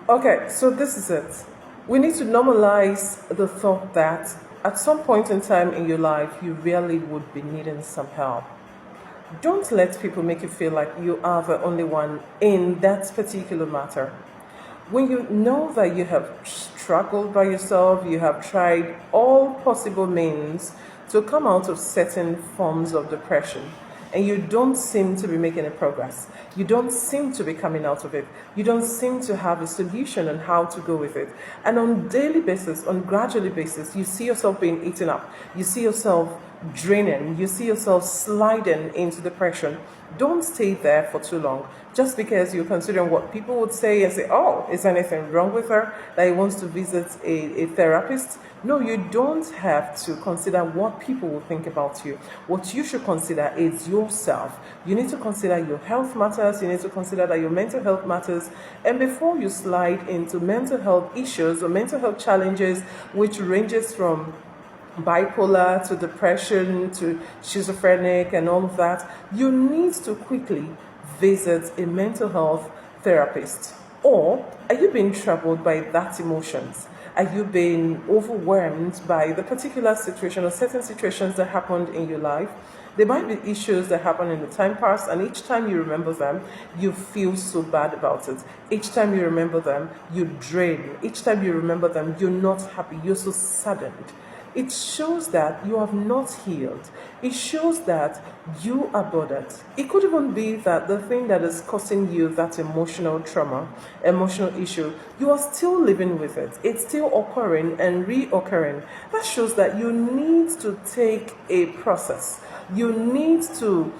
Okay, so this is it. We need to normalize the thought that at some point in time in your life, you really would be needing some help. Don't let people make you feel like you are the only one in that particular matter. When you know that you have struggled by yourself, you have tried all possible means to come out of certain forms of depression, and you don't seem to be making a progress. You don't seem to be coming out of it. You don't seem to have a solution on how to go with it. And on daily basis, on gradually basis, you see yourself being eaten up. You see yourself draining. You see yourself sliding into depression. Don't stay there for too long. Just because you're considering what people would say and say, oh, is anything wrong with her that he wants to visit a therapist? No, you don't have to consider what people will think about you. What you should consider is yourself. You need to consider your health matters. You need to consider that your mental health matters. And before you slide into mental health issues or mental health challenges, which ranges from bipolar to depression to schizophrenic and all of that, you need to quickly visit a mental health therapist. Or are you being troubled by that emotions? Are you being overwhelmed by the particular situation or certain situations that happened in your life? There might be issues that happen in the time past, and each time you remember them, you feel so bad about it. Each time you remember them, you drain. Each time you remember them, you're not happy, you're so saddened. It shows that you have not healed. It shows that you are bothered. It could even be that the thing that is causing you that emotional trauma, emotional issue, you are still living with it. It's still occurring and reoccurring. That shows that you need to take a process. You need to,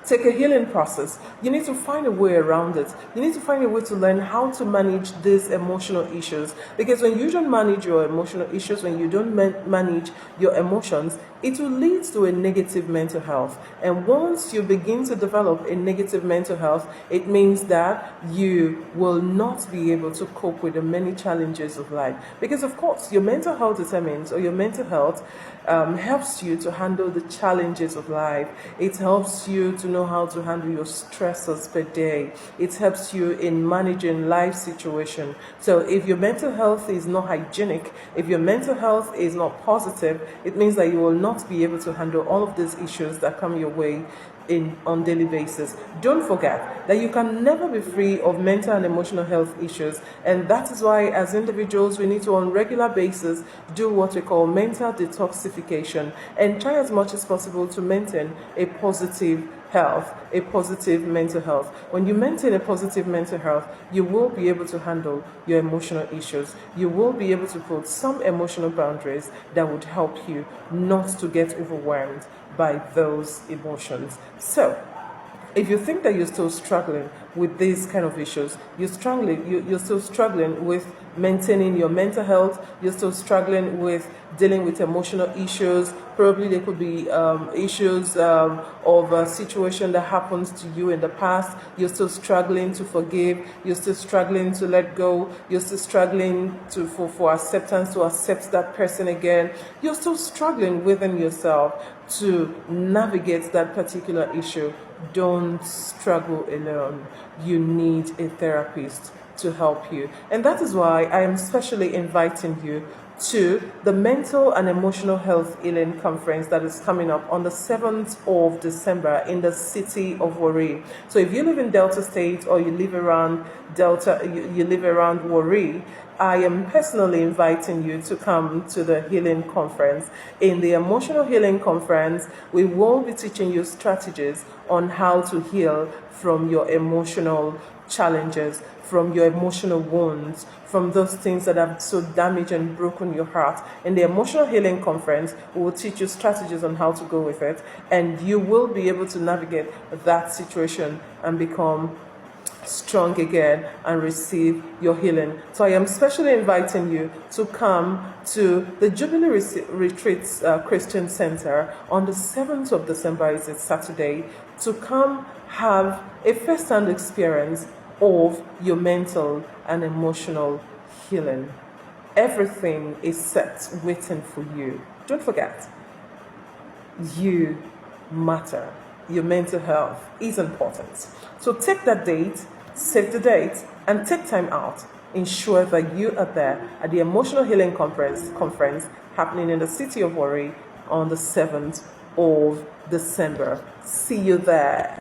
take a healing process. You need to find a way around it. You need to find a way to learn how to manage these emotional issues. Because when you don't manage your emotional issues, when you don't manage your emotions, it will lead to a negative mental health. And once you begin to develop a negative mental health, it means that you will not be able to cope with the many challenges of life. Because, of course, your mental health determines, or your mental health helps you to handle the challenges of life. It helps you to know how to handle your stressors per day. It helps you in managing life situation. So if your mental health is not hygienic, if your mental health is not positive, it means that you will not be able to handle all of these issues that come your way on daily basis. Don't forget that you can never be free of mental and emotional health issues, and that is why as individuals we need to on regular basis do what we call mental detoxification and try as much as possible to maintain a positive health, a positive mental health. When you maintain a positive mental health, you will be able to handle your emotional issues. You will be able to put some emotional boundaries that would help you not to get overwhelmed by those emotions. So, if you think that you're still struggling with these kind of issues, you're still struggling with maintaining your mental health, you're still struggling with dealing with emotional issues, probably there could be issues of a situation that happened to you in the past, you're still struggling to forgive, you're still struggling to let go, you're still struggling for acceptance, to accept that person again, you're still struggling within yourself to navigate that particular issue. Don't struggle alone. You need a therapist to help you. And that is why I am specially inviting you to the Mental and Emotional Health Healing Conference that is coming up on the 7th of December in the city of Warri. So if you live in Delta State or you live around you live around Warri, I am personally inviting you to come to the healing conference. In the emotional healing conference, we will be teaching you strategies on how to heal from your emotional challenges, from your emotional wounds, from those things that have so damaged and broken your heart. In the emotional healing conference, we will teach you strategies on how to go with it, and you will be able to navigate that situation and become strong again and receive your healing. So I am specially inviting you to come to the Jubilee Retreats Christian Center on the 7th of December, is a Saturday, to come have a first-hand experience of your mental and emotional healing. Everything is set waiting for you. Don't forget, you matter. Your mental health is important. So take that date, Save the date and take time out. Ensure that you are there at the Emotional Healing Conference happening in the city of Warri on the 7th of December. See you there.